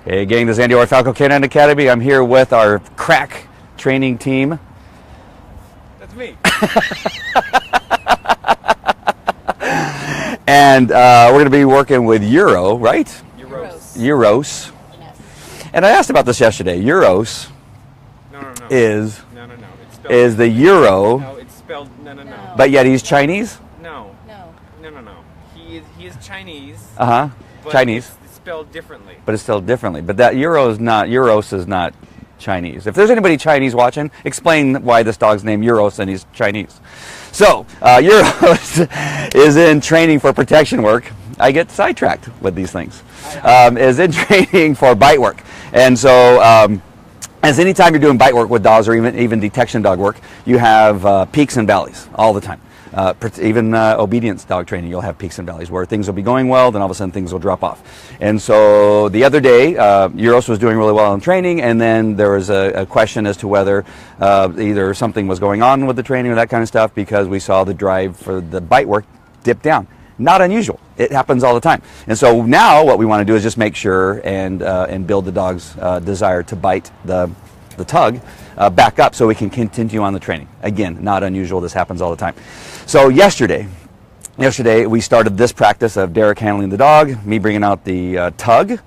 Hey gang, this is Andy, our Falco Canine Academy. I'm here with our crack training team. That's me. And we're going to be working with Euro, right? Uros. Yes. And I asked about this yesterday. Uros No. is No. It's spelled, is the Euro, No, it's spelled. No. but yet he's Chinese? No. No. He is Chinese. Uh-huh. But Chinese. It's spelled differently. But it's still differently. But that Uros is not Chinese. If there's anybody Chinese watching, explain why this dog's named Uros and he's Chinese. So, Uros is in training for protection work. I get sidetracked with these things. Is in training for bite work. And so, as anytime you're doing bite work with dogs or even detection dog work, you have peaks and valleys all the time. Even obedience dog training, you'll have peaks and valleys where things will be going well, then all of a sudden things will drop off. And so the other day, Uros was doing really well in training, and then there was a question as to whether either something was going on with the training or that kind of stuff, because we saw the drive for the bite work dip down. Not unusual. It happens all the time. And so now what we want to do is just make sure and build the dog's desire to bite the tug back up so we can continue on the training. Again, not unusual. This happens all the time. So yesterday we started this practice of Derek handling the dog, me bringing out the tug,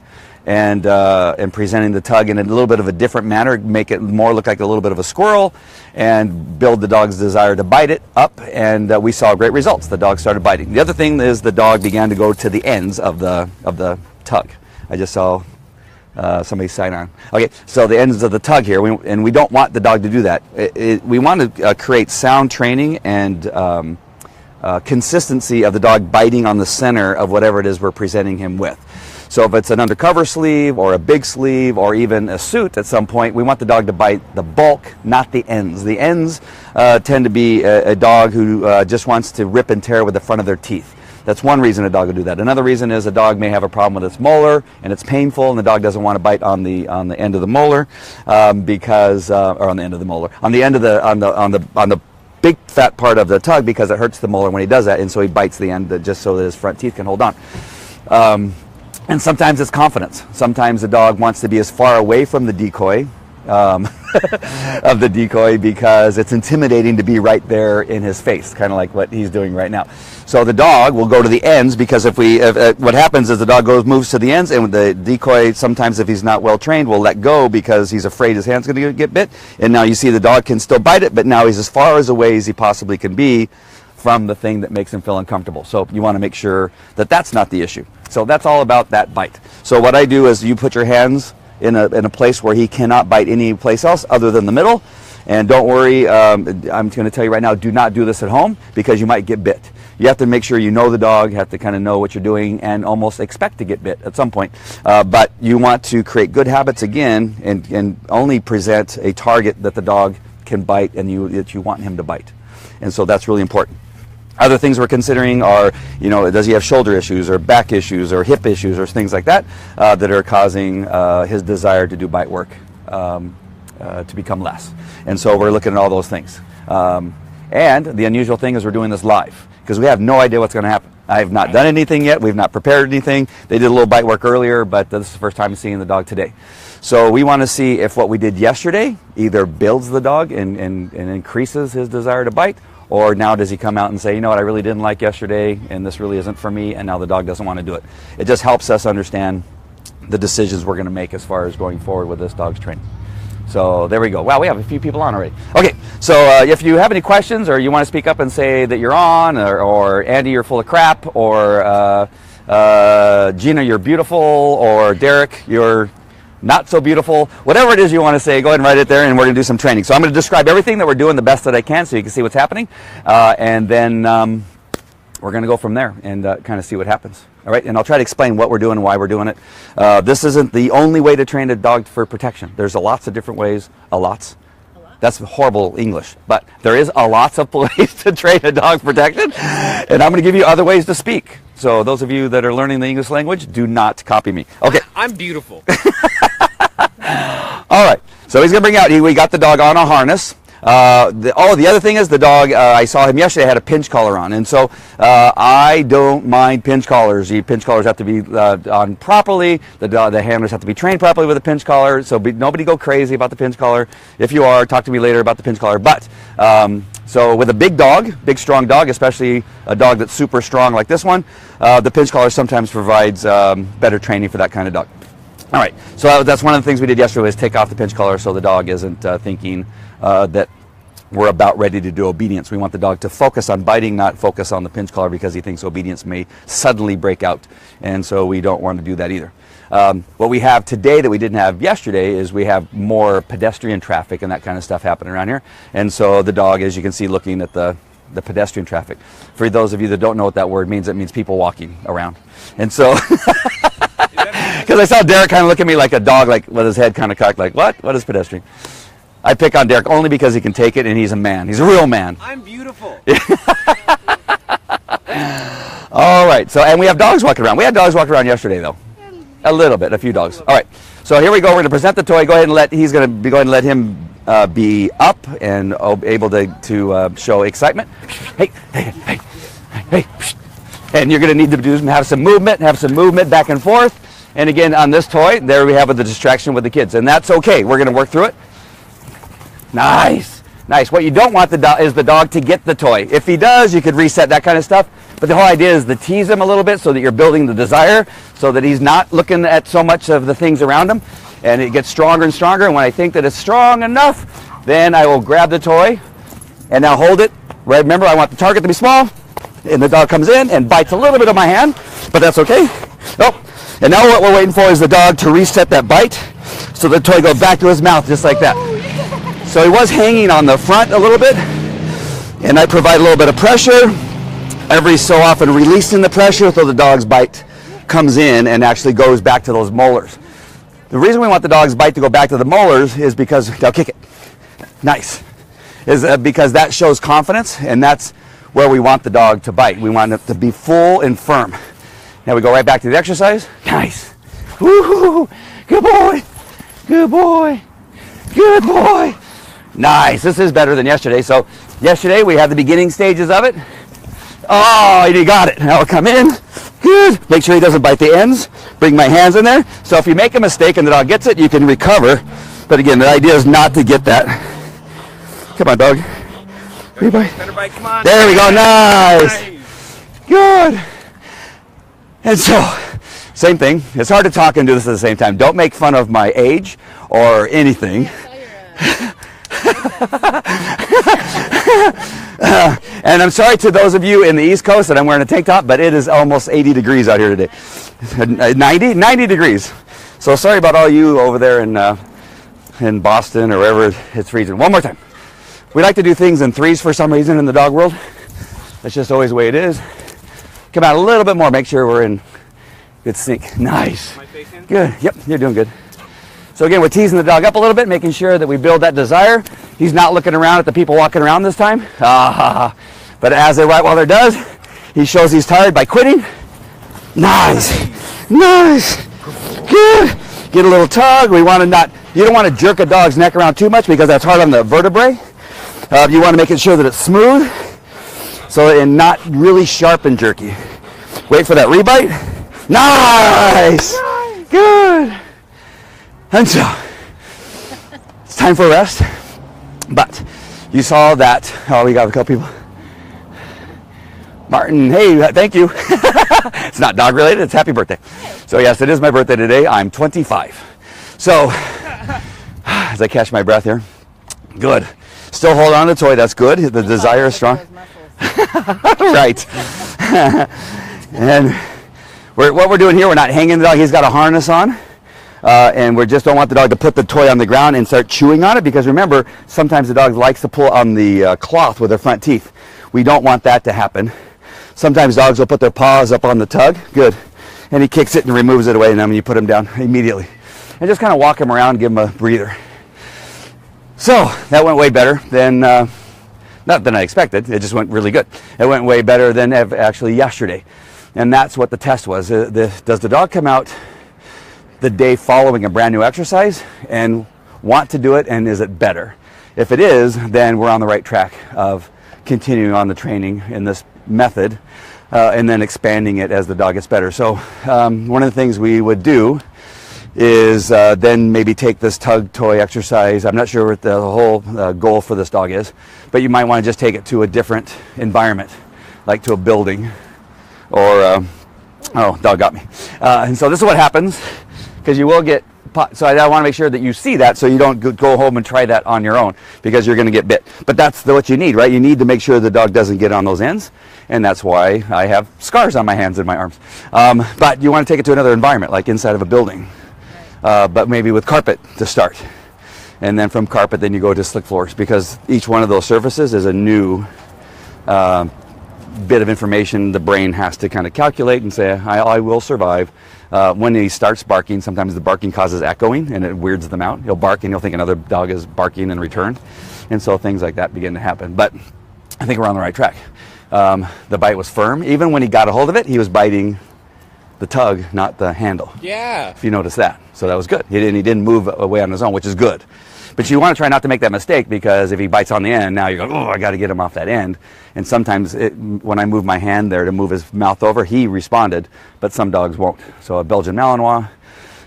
and presenting the tug in a little bit of a different manner, make it more look like a little bit of a squirrel, and build the dog's desire to bite it up. And we saw great results. The dog started biting. The other thing is the dog began to go to the ends of the tug. I just saw somebody sign on. Okay, so the ends of the tug here, and we don't want the dog to do that. We want to create sound training and consistency of the dog biting on the center of whatever it is we're presenting him with. So if it's an undercover sleeve or a big sleeve or even a suit at some point, we want the dog to bite the bulk, not the ends. The ends tend to be a dog who just wants to rip and tear with the front of their teeth. That's one reason a dog will do that. Another reason is a dog may have a problem with its molar and it's painful, and the dog doesn't want to bite on the end of the molar because or on the end of the molar, on the end of the big fat part of the tug, because it hurts the molar when he does that, and so he bites the end just so that his front teeth can hold on. And sometimes it's confidence. Sometimes the dog wants to be as far away from the decoy of the decoy because it's intimidating to be right there in his face, kind of like what he's doing right now. So the dog will go to the ends, because if what happens is the dog moves to the ends, and the decoy, sometimes if he's not well trained, will let go because he's afraid his hand's going to get bit. And now you see the dog can still bite it, but now he's as far away as he possibly can be from the thing that makes him feel uncomfortable. So you want to make sure that that's not the issue. So that's all about that bite. So what I do is you put your hands in a place where he cannot bite any place else other than the middle. And don't worry, I'm going to tell you right now, do not do this at home, because you might get bit. You have to make sure you know the dog, you have to kind of know what you're doing and almost expect to get bit at some point. But you want to create good habits again, and only present a target that the dog can bite and that you want him to bite. And so that's really important. Other things we're considering are, does he have shoulder issues or back issues or hip issues or things like that that are causing his desire to do bite work to become less. And so we're looking at all those things. And the unusual thing is we're doing this live, because we have no idea what's going to happen. I have not done anything yet. We've not prepared anything. They did a little bite work earlier, but this is the first time seeing the dog today. So we want to see if what we did yesterday either builds the dog and increases his desire to bite, or now does he come out and say, you know what, I really didn't like yesterday, and this really isn't for me, and now the dog doesn't want to do it. It just helps us understand the decisions we're going to make as far as going forward with this dog's training. So there we go. Wow, we have a few people on already. Okay, so if you have any questions, or you want to speak up and say that you're on, or Andy, you're full of crap, or Gina, you're beautiful, or Derek, you're not so beautiful, whatever it is you want to say, go ahead and write it there, and we're going to do some training. So I'm going to describe everything that we're doing the best that I can so you can see what's happening, and then we're going to go from there and kind of see what happens. All right, and I'll try to explain what we're doing and why we're doing it. This isn't the only way to train a dog for protection. There's lots of different ways. That's horrible English, but there is lots of ways to train a dog for protection, and I'm going to give you other ways to speak. So those of you that are learning the English language, do not copy me. Okay. I'm beautiful. All right, so he's going to bring out, we got the dog on a harness. The other thing is the dog, I saw him yesterday, had a pinch collar on. And so I don't mind pinch collars. The pinch collars have to be on properly. The handlers have to be trained properly with a pinch collar. So nobody go crazy about the pinch collar. If you are, talk to me later about the pinch collar. But so with a big dog, big strong dog, especially a dog that's super strong like this one, the pinch collar sometimes provides better training for that kind of dog. All right, so that's one of the things we did yesterday was take off the pinch collar so the dog isn't thinking that we're about ready to do obedience. We want the dog to focus on biting, not focus on the pinch collar because he thinks obedience may suddenly break out. And so we don't want to do that either. What we have today that we didn't have yesterday is we have more pedestrian traffic and that kind of stuff happening around here. And so the dog, as you can see, looking at the pedestrian traffic. For those of you that don't know what that word means, it means people walking around. And so... Because I saw Derek kind of look at me like a dog, like with his head kind of cocked, like, what? What is pedestrian? I pick on Derek only because he can take it and he's a man. He's a real man. I'm beautiful. All right, so, and we have dogs walking around. We had dogs walking around yesterday, though. A little bit, a few dogs. All right, so here we go. We're going to present the toy. Go ahead and he's going to be going to let him be up and able to show excitement. Hey, hey, hey, hey. And you're going to need to have some movement back and forth. And again, on this toy, there we have the distraction with the kids. And that's okay. We're going to work through it. Nice. Nice. What you don't want is the dog to get the toy. If he does, you could reset that kind of stuff. But the whole idea is to tease him a little bit so that you're building the desire so that he's not looking at so much of the things around him. And it gets stronger and stronger. And when I think that it's strong enough, then I will grab the toy and now hold it. Right, remember, I want the target to be small. And the dog comes in and bites a little bit of my hand. But that's okay. Oh. And now what we're waiting for is the dog to reset that bite so the toy goes back to his mouth just like that. So he was hanging on the front a little bit, and I provide a little bit of pressure. Every so often releasing the pressure so the dog's bite comes in and actually goes back to those molars. The reason we want the dog's bite to go back to the molars is because, now kick it, nice, is because that shows confidence, and that's where we want the dog to bite. We want it to be full and firm. Now we go right back to the exercise. Nice. Woo-hoo. Good boy. Good boy. Good boy. Nice. This is better than yesterday. So yesterday we had the beginning stages of it. Oh, you got it. Now we'll come in. Good. Make sure he doesn't bite the ends. Bring my hands in there. So if you make a mistake and the dog gets it, you can recover. But again, the idea is not to get that. Come on, dog. Better bite. Come on. There we go. Nice. Good. And so, same thing. It's hard to talk and do this at the same time. Don't make fun of my age or anything. And I'm sorry to those of you in the East Coast that I'm wearing a tank top, but it is almost 80 degrees out here today. 90 degrees. So sorry about all you over there in Boston or wherever it's freezing. One more time. We like to do things in threes for some reason in the dog world. That's just always the way it is. Come out a little bit more. Make sure we're in good sync. Nice. My face in? Good. Yep, you're doing good. So again, we're teasing the dog up a little bit, making sure that we build that desire. He's not looking around at the people walking around this time. But as the Rottweiler does, he shows he's tired by quitting. Nice. Nice. Good. Get a little tug. We want to you don't want to jerk a dog's neck around too much because that's hard on the vertebrae. You want to make sure that it's smooth. So, and not really sharp and jerky. Wait for that rebite. Nice. Good. And so, it's time for a rest. But you saw that. Oh, we got a couple people. Martin, hey, thank you. It's not dog related, it's happy birthday. So yes, it is my birthday today. I'm 25. So, as I catch my breath here. Good. Still hold on to the toy, that's good. The desire is strong. Right. And what we're doing here, we're not hanging the dog. He's got a harness on. And we just don't want the dog to put the toy on the ground and start chewing on it, because remember, sometimes the dog likes to pull on the cloth with their front teeth. We don't want that to happen. Sometimes dogs will put their paws up on the tug. Good. And he kicks it and removes it away, and then you put him down immediately. And just kind of walk him around, give him a breather. So that went way better than, not than I expected. It just went really good. It went way better than actually yesterday. And that's what the test was. Does the dog come out the day following a brand new exercise and want to do it, and is it better? If it is, then we're on the right track of continuing on the training in this method and then expanding it as the dog gets better. So one of the things we would do is then maybe take this tug toy exercise. I'm not sure what the whole goal for this dog is, but you might want to just take it to a different environment, like to a building or, oh, dog got me. And so this is what happens, because you will get, so I want to make sure that you see that so you don't go home and try that on your own, because you're going to get bit. But that's what you need, right? You need to make sure the dog doesn't get on those ends, and that's why I have scars on my hands and my arms. But you want to take it to another environment, like inside of a building, but maybe with carpet to start. And then from carpet, then you go to slick floors, because each one of those surfaces is a new bit of information the brain has to kind of calculate and say, I will survive. When he starts barking, sometimes the barking causes echoing and it weirds them out. He'll bark and he'll think another dog is barking in return. And so things like that begin to happen. But I think we're on the right track. The bite was firm. Even when he got a hold of it, he was biting the tug, not the handle. Yeah. If you notice that. So that was good. He didn't move away on his own, which is good. But you want to try not to make that mistake, because if he bites on the end, now you go, oh, I got to get him off that end. And sometimes when I move my hand there to move his mouth over, he responded, but some dogs won't. So a Belgian Malinois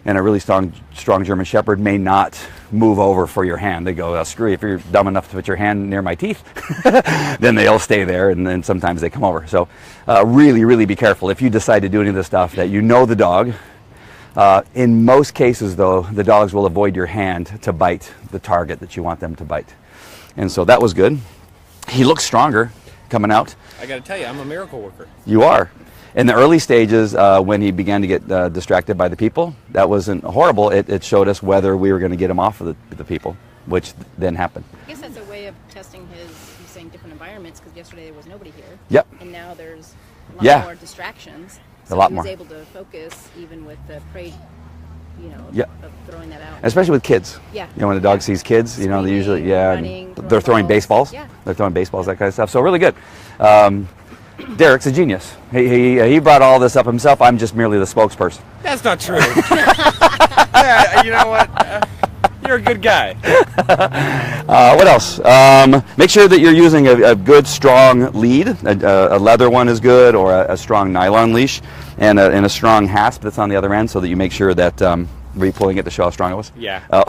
and a really strong German Shepherd may not move over for your hand. They go, oh, screw you, if you're dumb enough to put your hand near my teeth, then they'll stay there, and then sometimes they come over. So really, really be careful if you decide to do any of this stuff, that you know the dog. In most cases, though, the dogs will avoid your hand to bite the target that you want them to bite. And so that was good. He looks stronger coming out. I got to tell you, I'm a miracle worker. You are. In the early stages, when he began to get distracted by the people, that wasn't horrible. It showed us whether we were going to get him off of the people, which then happened. I guess that's a way of testing his, he's saying, different environments, because yesterday there was nobody here. Yep. And now there's a lot more distractions. So a lot he more. was able to focus even with the prey, you know, Yep. of throwing that out. Especially with kids. Yeah. You know, when a dog sees kids, you know, they usually, Running, they're throwing balls. baseballs. Yeah. They're throwing baseballs, that kind of stuff. So really good. Derek's a genius. He brought all this up himself. I'm just merely the spokesperson. That's not true. Yeah, you know what? You're a good guy. What else? Make sure that you're using a good, strong lead. A leather one is good, or a strong nylon leash, and a strong hasp that's on the other end, so that you make sure that. Were you pulling it to show how strong it was? Yeah. Oh.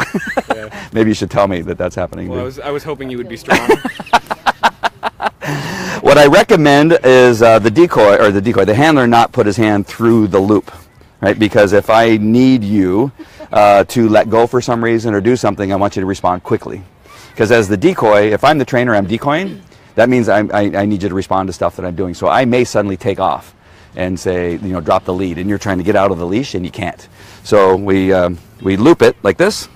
Yeah. Maybe you should tell me that that's happening. Well, I was hoping you would be strong. What I recommend is the handler not put his hand through the loop, right? Because if I need you to let go for some reason or do something, I want you to respond quickly. Because as the decoy, if I'm the trainer, I'm decoying, that means I need you to respond to stuff that I'm doing. So I may suddenly take off and say, you know, drop the lead, and you're trying to get out of the leash and you can't. So we loop it like this,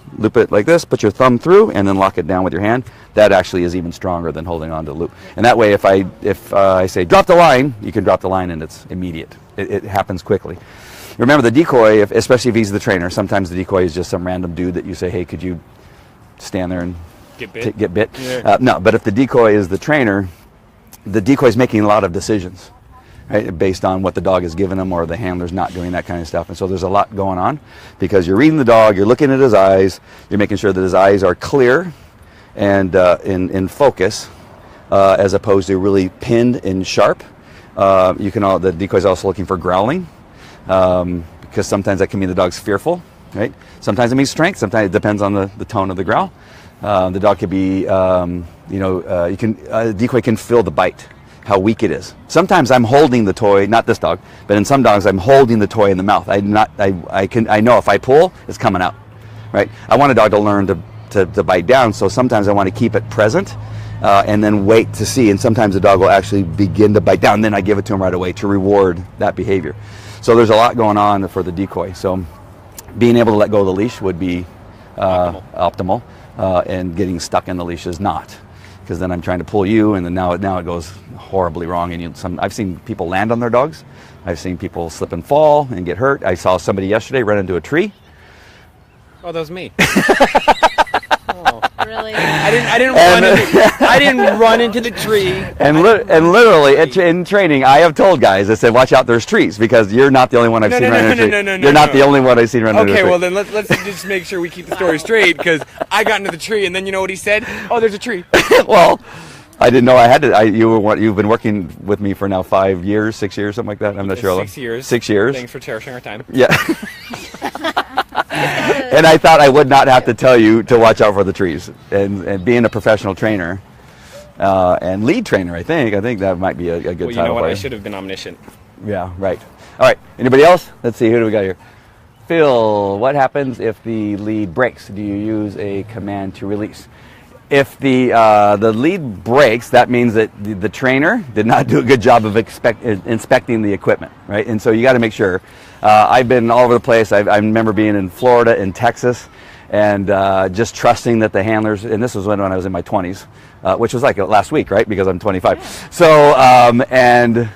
put your thumb through, and then lock it down with your hand. That actually is even stronger than holding on to the loop. And that way, if I say drop the line, you can drop the line and it's immediate. It happens quickly. Remember, the decoy, especially if he's the trainer, sometimes the decoy is just some random dude that you say, hey, could you stand there and get bit? Yeah. No, but if the decoy is the trainer, the decoy is making a lot of decisions, right, based on what the dog has given him, or the handler's not doing that kind of stuff. And so there's a lot going on, because you're reading the dog, you're looking at his eyes, you're making sure that his eyes are clear and in focus, as opposed to really pinned and sharp. The decoy's also looking for growling, because sometimes that can mean the dog's fearful, right? Sometimes it means strength. Sometimes it depends on the tone of the growl. The dog could be, a decoy can feel the bite, how weak it is. Sometimes I'm holding the toy, not this dog, but in some dogs I'm holding the toy in the mouth. I know if I pull, it's coming out, right? I want a dog to learn to bite down, so sometimes I want to keep it present and then wait to see. And sometimes the dog will actually begin to bite down, and then I give it to him right away to reward that behavior. So there's a lot going on for the decoy. So being able to let go of the leash would be optimal, and getting stuck in the leash is not. Because then I'm trying to pull you, and then now it goes horribly wrong. And I've seen people land on their dogs. I've seen people slip and fall and get hurt. I saw somebody yesterday run into a tree. Oh, that was me. Oh. Really? I didn't run into the tree. And literally in training, I have told guys, I said, watch out, there's trees, because you're not the only one I've seen run into a tree. You're not the only one I've seen run into a tree. Okay, well then let's just make sure we keep the story straight, because I got into the tree, and then you know what he said? Oh, there's a tree. Well, I didn't know I had to. You've been working with me for now 5 years, 6 years, something like that. I'm not sure. 6 years. 6 years. Thanks for cherishing our time. Yeah. And I thought I would not have to tell you to watch out for the trees. And being a professional trainer and lead trainer, I think that might be a good title. Well, you know what? for I should have been omniscient. Yeah, right. All right. Anybody else? Let's see. Who do we got here? Phil, what happens if the lead breaks? Do you use a command to release? If the lead breaks, that means that the trainer did not do a good job of inspecting the equipment, right? And so you got to make sure. I've been all over the place. I remember being in Florida, in Texas, and just trusting that the handlers, and this was when I was in my 20s, which was like last week, right? Because I'm 25. Yeah. So,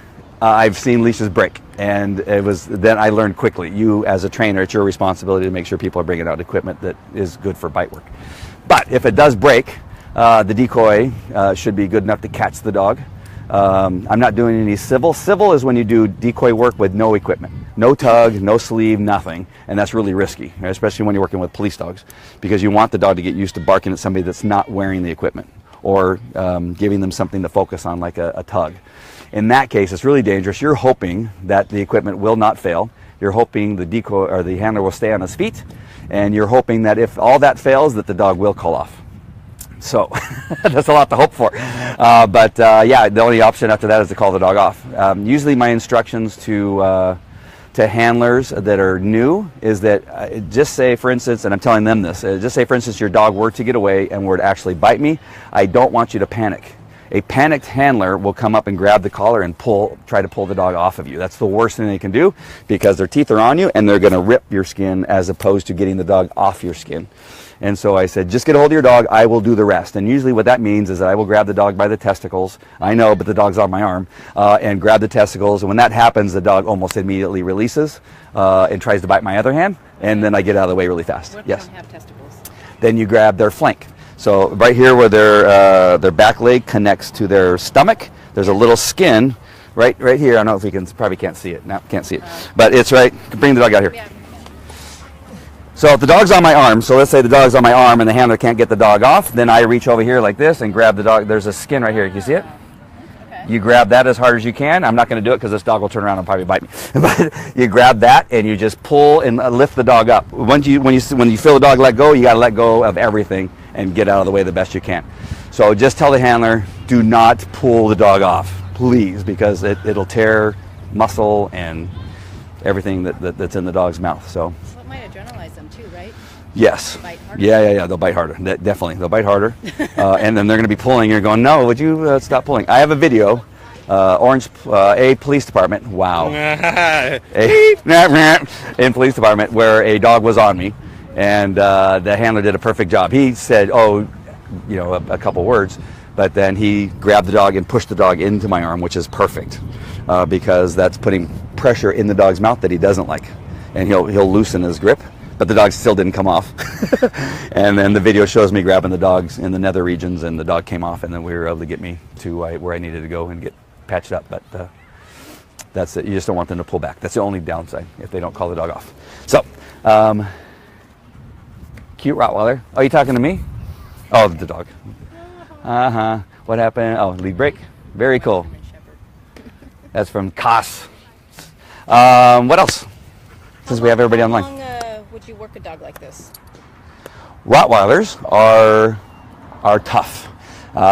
I've seen leashes break. And then I learned quickly, you as a trainer, it's your responsibility to make sure people are bringing out equipment that is good for bite work. But if it does break, the decoy should be good enough to catch the dog. I'm not doing any civil. Civil is when you do decoy work with no equipment. No tug, no sleeve, nothing. And that's really risky, right? Especially when you're working with police dogs, because you want the dog to get used to barking at somebody that's not wearing the equipment, or giving them something to focus on, like a tug. In that case, it's really dangerous. You're hoping that the equipment will not fail. You're hoping the decoy or the handler will stay on his feet, and you're hoping that if all that fails, that the dog will call off. So that's a lot to hope for. Yeah, the only option after that is to call the dog off. Usually my instructions to handlers that are new is that just say, for instance, and I'm telling them this, just say, for instance, your dog were to get away and were to actually bite me, I don't want you to panic. A panicked handler will come up and grab the collar and try to pull the dog off of you. That's the worst thing they can do, because their teeth are on you and they're going to rip your skin as opposed to getting the dog off your skin. And so I said, just get a hold of your dog, I will do the rest. And usually what that means is that I will grab the dog by the testicles. I know, but the dog's on my arm. And grab the testicles. And when that happens, the dog almost immediately releases and tries to bite my other hand. And then I get out of the way really fast. What if Yes. they don't have testicles? Then you grab their flank. So right here where their back leg connects to their stomach, there's a little skin right here. I don't know if you can, probably can't see it. No, can't see it. But it's right. Bring the dog out here. Yeah. So if the dog's on my arm, so let's say the dog's on my arm and the handler can't get the dog off, then I reach over here like this and grab the dog. There's a skin right here. Can you see it? Okay. You grab that as hard as you can. I'm not going to do it because this dog will turn around and probably bite me. But you grab that and you just pull and lift the dog up. When you feel the dog let go, you got to let go of everything and get out of the way the best you can. So just tell the handler, do not pull the dog off, please, because it'll tear muscle and everything that's in the dog's mouth. So it might adrenalize them too, right? yes. Bite harder? Yeah. They'll bite harder. Definitely. They'll bite harder. And then they're going to be pulling. You're going, no, would you stop pulling? I have a video, a police department. Wow. In police department where a dog was on me, and the handler did a perfect job. He said, a couple words, but then he grabbed the dog and pushed the dog into my arm, which is perfect, because that's putting pressure in the dog's mouth that he doesn't like, and he'll loosen his grip, but the dog still didn't come off. And then the video shows me grabbing the dogs in the nether regions, and the dog came off, and then we were able to get me to where I needed to go and get patched up. But that's it. You just don't want them to pull back. That's the only downside if they don't call the dog off. So, cute Rottweiler. Oh, you talking to me? Oh, the dog. What happened? Oh, lead break. Very cool. German Shepherd. That's from Koss. What else? Since we have everybody online. How long would you work a dog like this? Rottweilers are tough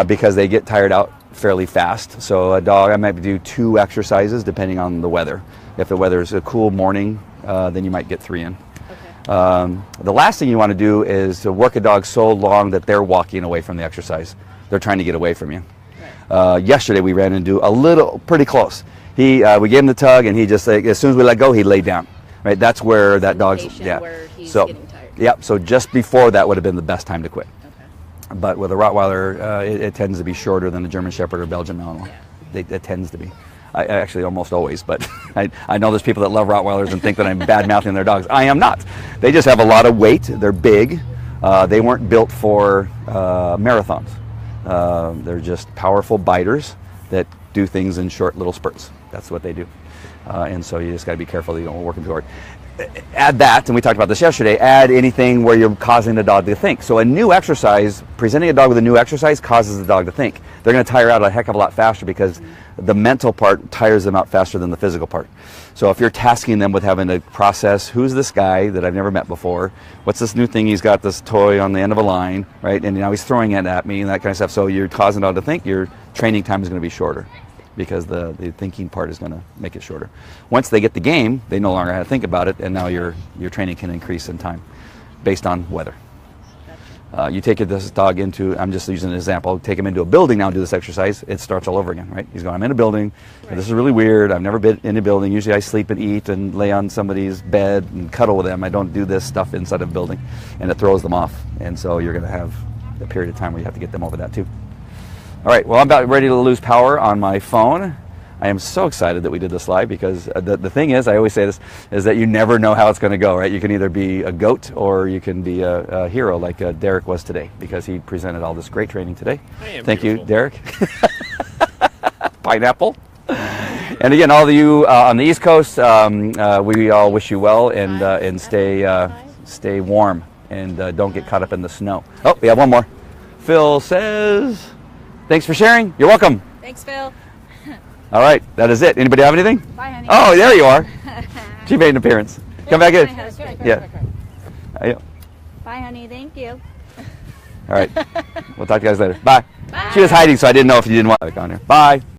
because they get tired out fairly fast. So a dog, I might do 2 exercises depending on the weather. If the weather is a cool morning, then you might get 3 in. Okay. The last thing you want to do is to work a dog so long that they're walking away from the exercise. They're trying to get away from you. Right. Yesterday we ran into pretty close. We gave him the tug, and he just, as soon as we let go, he laid down. Right, that's where that dog's, Location where he's so, getting tired. Yep, so just before that would have been the best time to quit. Okay. But with a Rottweiler, it tends to be shorter than the German Shepherd or Belgian Malinois. Yeah. It tends to be. I actually almost always, but I know there's people that love Rottweilers and think that I'm bad-mouthing their dogs. I am not. They just have a lot of weight. They're big. They weren't built for marathons. They're just powerful biters that do things in short little spurts. That's what they do. And so you just got to be careful that you don't work them too hard. Add that, and we talked about this yesterday, add anything where you're causing the dog to think. So a new exercise, presenting a dog with a new exercise causes the dog to think. They're going to tire out a heck of a lot faster because the mental part tires them out faster than the physical part. So if you're tasking them with having to process, who's this guy that I've never met before? What's this new thing? He's got this toy on the end of a line, right? And now he's throwing it at me and that kind of stuff. So you're causing the dog to think, your training time is going to be shorter, because the thinking part is going to make it shorter. Once they get the game, they no longer have to think about it, and now your training can increase in time based on weather. You take this dog into, I'm just using an example, take him into a building now and do this exercise, it starts all over again, right? He's going, I'm in a building, and this is really weird, I've never been in a building, usually I sleep and eat and lay on somebody's bed and cuddle with them, I don't do this stuff inside of a building, and it throws them off, and so you're going to have a period of time where you have to get them over that too. All right, well, I'm about ready to lose power on my phone. I am so excited that we did this live because the thing is, I always say this, is that you never know how it's going to go, right? You can either be a goat or you can be a hero like Derek was today, because he presented all this great training today. Thank you, Derek. Pineapple. And again, all of you on the East Coast, we all wish you well and stay warm and don't get caught up in the snow. Oh, we have one more. Phil says, thanks for sharing. You're welcome. Thanks, Phil. All right, that is it. Anybody have anything? Bye, honey. Oh, there you are. She made an appearance. Come back in. Yeah. Bye, honey. Thank you. All right. We'll talk to you guys later. Bye. Bye. She was hiding, so I didn't know if you didn't want to on here. Bye.